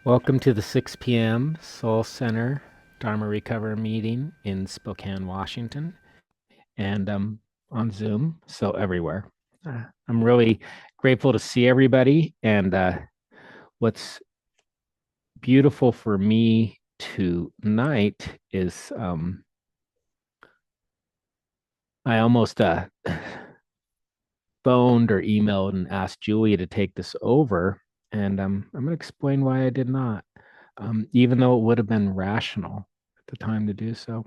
Welcome to the 6 p.m. Soul Center Dharma Recover meeting in Spokane, Washington, and on Zoom, so everywhere. I'm really grateful to see everybody. And what's beautiful for me tonight is I almost phoned or emailed and asked Julia to take this over. And I'm going to explain why I did not, even though it would have been rational at the time to do so.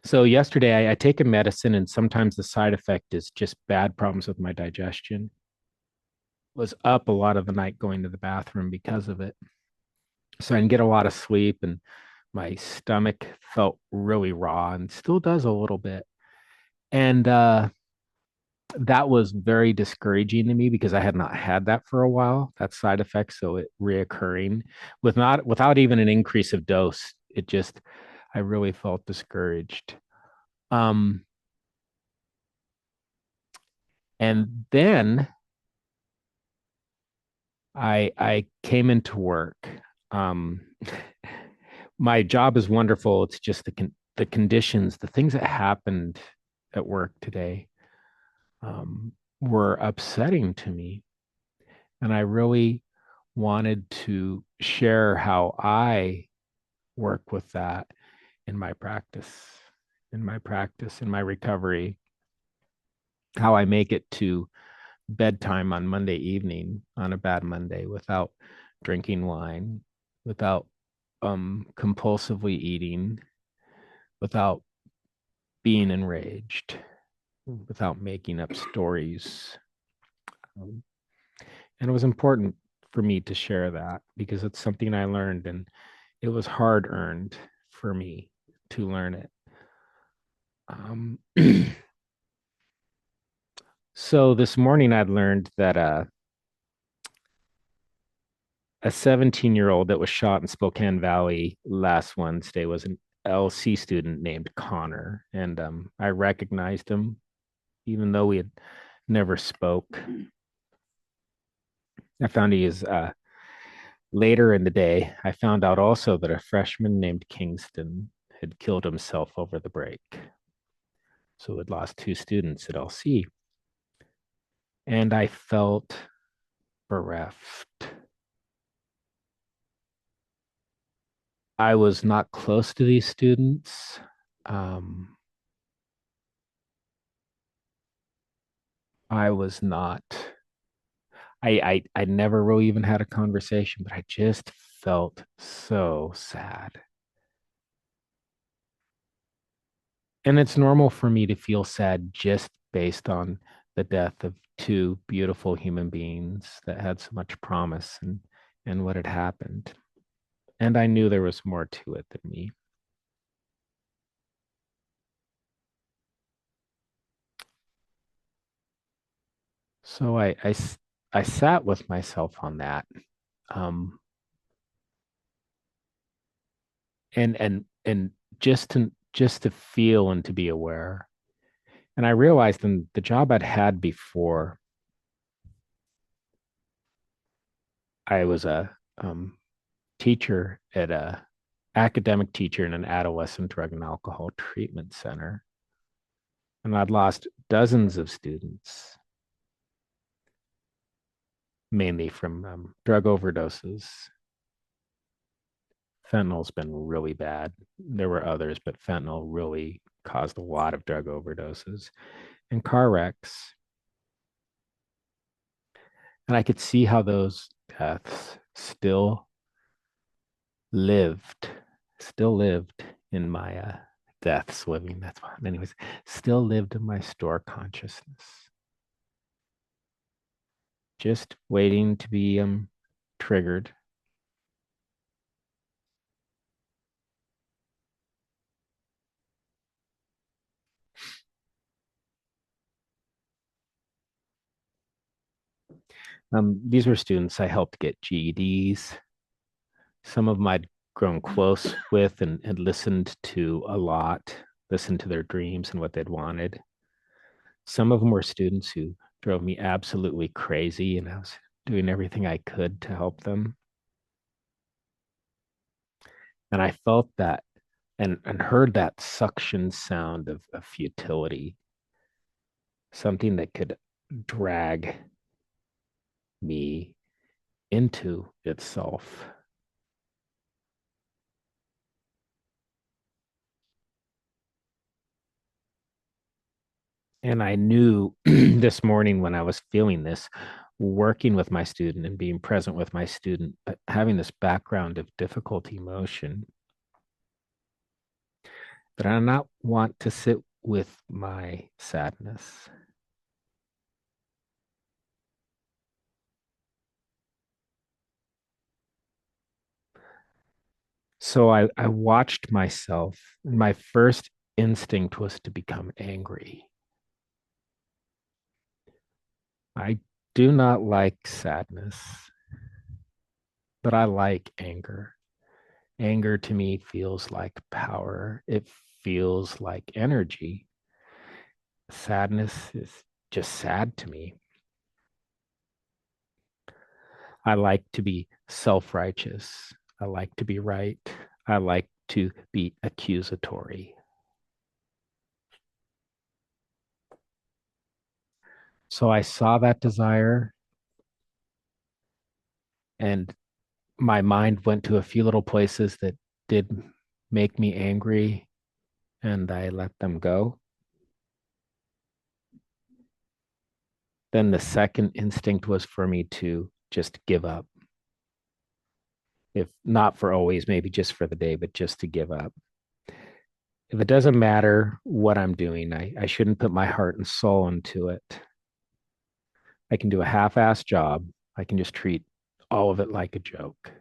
So yesterday I take a medicine, and sometimes the side effect is just bad problems with my digestion. Was up a lot of the night going to the bathroom because of it. So I didn't get a lot of sleep, and my stomach felt really raw and still does a little bit. And that was very discouraging to me because I had not had that for a while, that side effect. So it reoccurring without even an increase of dose, it just I really felt discouraged. Um, and then I came into work. Um, my job is wonderful. It's just the conditions, the things that happened at work today were upsetting to me, and I really wanted to share how I work with that in my practice, in my recovery, how I make it to bedtime on Monday evening on a bad Monday without drinking wine, without compulsively eating, without being enraged, without making up stories. Um, and it was important for me to share that because it's something I learned, and it was hard earned for me to learn it. Um, so this morning I'd learned that a 17-year-old that was shot in Spokane Valley last Wednesday was an LC student named Connor. And I recognized him, even though we had never spoke. I found he is later in the day. I found out also that a freshman named Kingston had killed himself over the break. So had lost two students at LC. And I felt bereft. I was not close to these students. Um, I was not. I never really even had a conversation, but I just felt so sad. And it's normal for me to feel sad just based on the death of two beautiful human beings that had so much promise and what had happened. And I knew there was more to it than me. So I sat with myself on that. Um, and just to feel and to be aware. And I realized in the job I'd had before, I was a teacher at a academic teacher in an adolescent drug and alcohol treatment center, and I'd lost dozens of students, mainly from drug overdoses. Fentanyl's been really bad. There were others, but fentanyl really caused a lot of drug overdoses and car wrecks. And I could see how those deaths lived, still lived in my deaths living. That's why, anyways, still lived in my store consciousness, just waiting to be triggered. These were students I helped get GEDs. Some of them I'd grown close with and had listened to a lot, listened to their dreams and what they'd wanted. Some of them were students who drove me absolutely crazy, and I was doing everything I could to help them. And I felt that and heard that suction sound of futility, something that could drag me into itself. And I knew this morning when I was feeling this, working with my student and being present with my student, having this background of difficult emotion, that I not want to sit with my sadness. So I watched myself, and my first instinct was to become angry. I do not like sadness, but I like anger. Anger to me feels like power, it feels like energy. Sadness is just sad to me. I like to be self righteous. I like to be right. I like to be accusatory. So I saw that desire, and my mind went to a few little places that did make me angry, and I let them go. Then the second instinct was for me to just give up. If not for always, maybe just for the day, but just to give up. If it doesn't matter what I'm doing, I shouldn't put my heart and soul into it. I can do a half assed job. I can just treat all of it like a joke.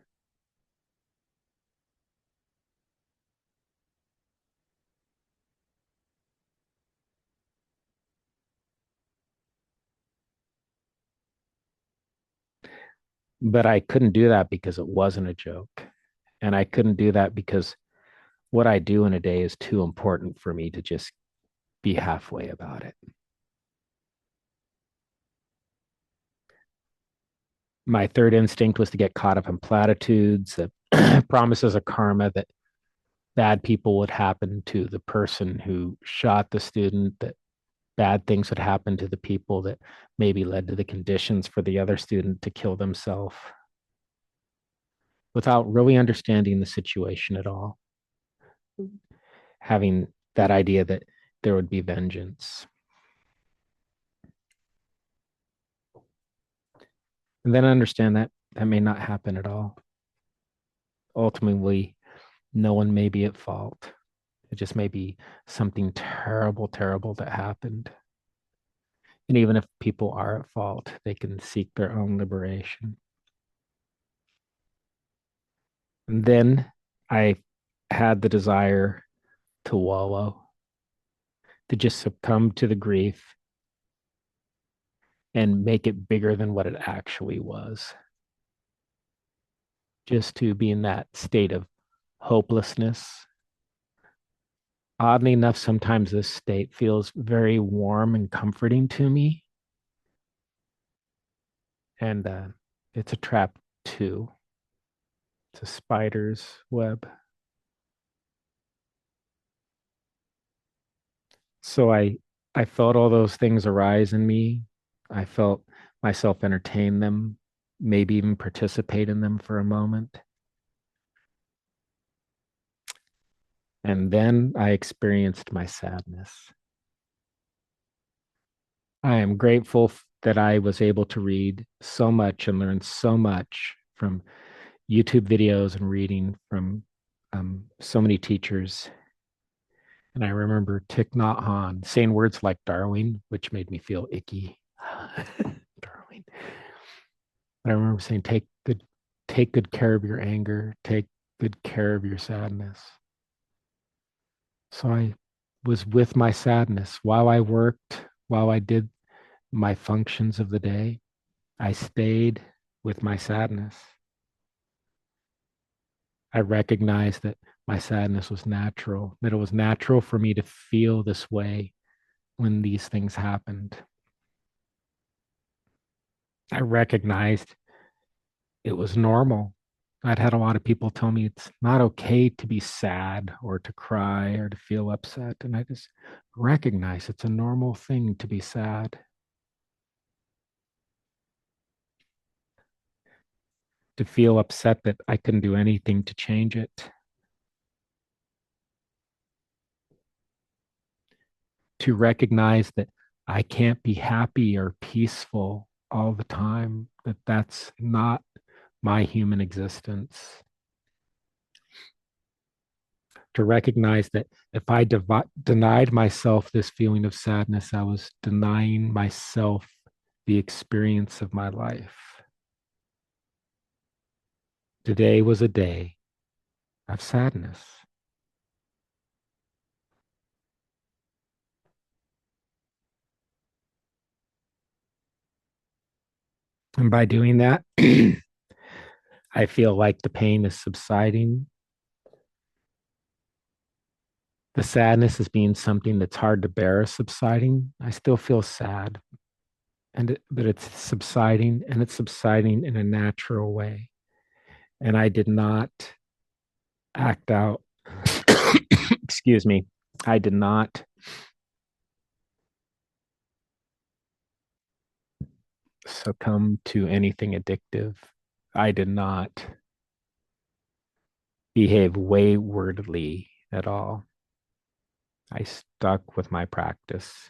But I couldn't do that because it wasn't a joke. And I couldn't do that because what I do in a day is too important for me to just be halfway about it. My third instinct was to get caught up in platitudes, that promises of karma, that bad people would happen to the person who shot the student, that bad things would happen to the people that maybe led to the conditions for the other student to kill themselves without really understanding the situation at all, having that idea that there would be vengeance. And then understand that that may not happen at all. Ultimately, no one may be at fault. It just may be something terrible, terrible that happened. And even if people are at fault, they can seek their own liberation. And then I had the desire to wallow, to just succumb to the grief and make it bigger than what it actually was. Just to be in that state of hopelessness. Oddly enough, sometimes this state feels very warm and comforting to me. And it's a trap too. It's a spider's web. So I felt all those things arise in me. I felt myself entertain them, maybe even participate in them for a moment. And then I experienced my sadness. I am grateful that I was able to read so much and learn so much from YouTube videos and reading from so many teachers. And I remember Thich Nhat Hanh saying words like Darwin, which made me feel icky. Darwin. I remember saying, take good care of your anger, take good care of your sadness. So I was with my sadness while I worked, while I did my functions of the day. I stayed with my sadness. I recognized that my sadness was natural, that it was natural for me to feel this way when these things happened. I recognized it was normal. I'd had a lot of people tell me it's not okay to be sad or to cry or to feel upset. And I just recognize it's a normal thing to be sad, to feel upset that I couldn't do anything to change it, to recognize that I can't be happy or peaceful all the time, that that's not my human existence, to recognize that if I denied myself this feeling of sadness, I was denying myself the experience of my life. Today was a day of sadness. And by doing that, I feel like the pain is subsiding. The sadness is being something that's hard to bear subsiding. I still feel sad, but it's subsiding and it's subsiding in a natural way. And I did not act out. Excuse me. I did not succumb to anything addictive. I did not behave waywardly at all. I stuck with my practice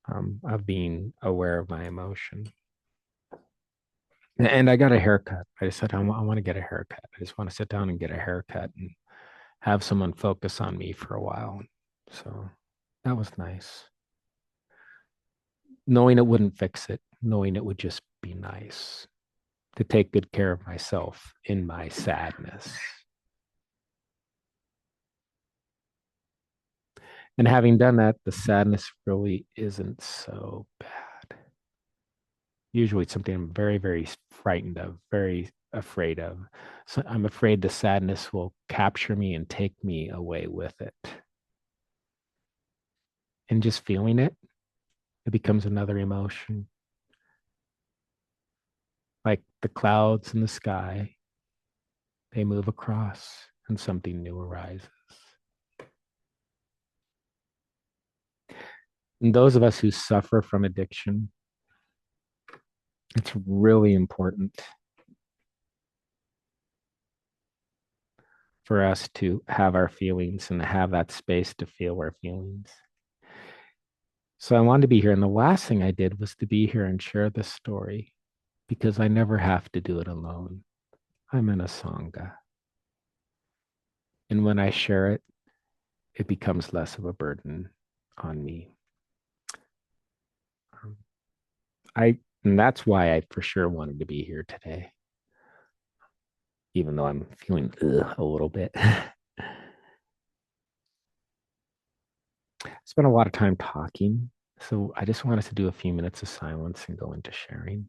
of being aware of my emotion. And I got a haircut. I just said, I want to get a haircut. I just want to sit down and get a haircut and have someone focus on me for a while. So that was nice. Knowing it wouldn't fix it, knowing it would just be nice to take good care of myself in my sadness. And having done that, the sadness really isn't so bad. Usually it's something I'm very, very frightened of, very afraid of. So I'm afraid the sadness will capture me and take me away with it. And just feeling it, it becomes another emotion, like the clouds in the sky. They move across and something new arises. And those of us who suffer from addiction, it's really important for us to have our feelings and have that space to feel our feelings. So I wanted to be here. And the last thing I did was to be here and share this story because I never have to do it alone. I'm in a Sangha. And when I share it, it becomes less of a burden on me. Um, and that's why I for sure wanted to be here today, even though I'm feeling a little bit. Spent a lot of time talking. So I just want us to do a few minutes of silence and go into sharing.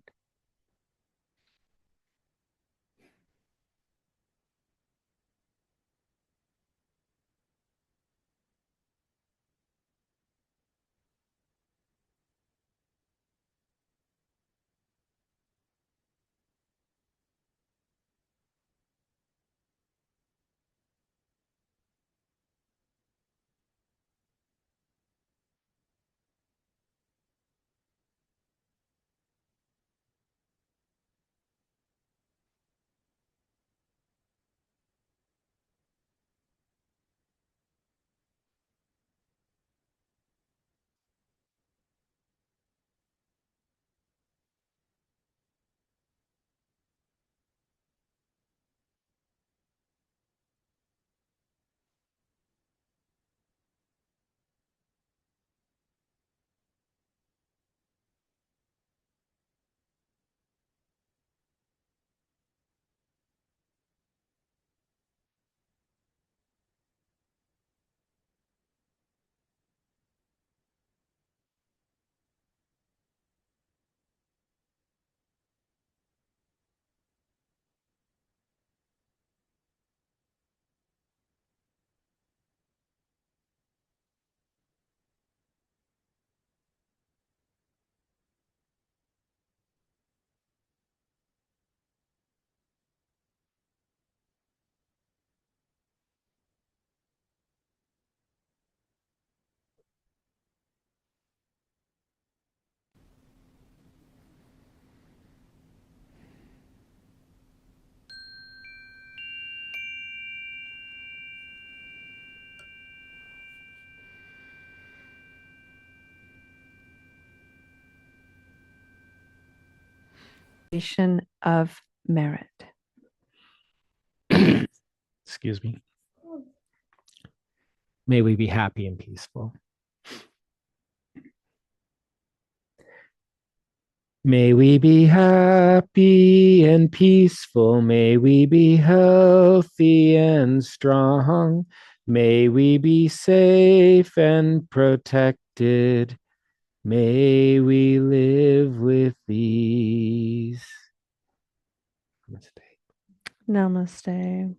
of merit. Excuse me. May we be happy and peaceful. May we be happy and peaceful. May we be healthy and strong. May we be safe and protected. May we live with ease. Namaste. Namaste.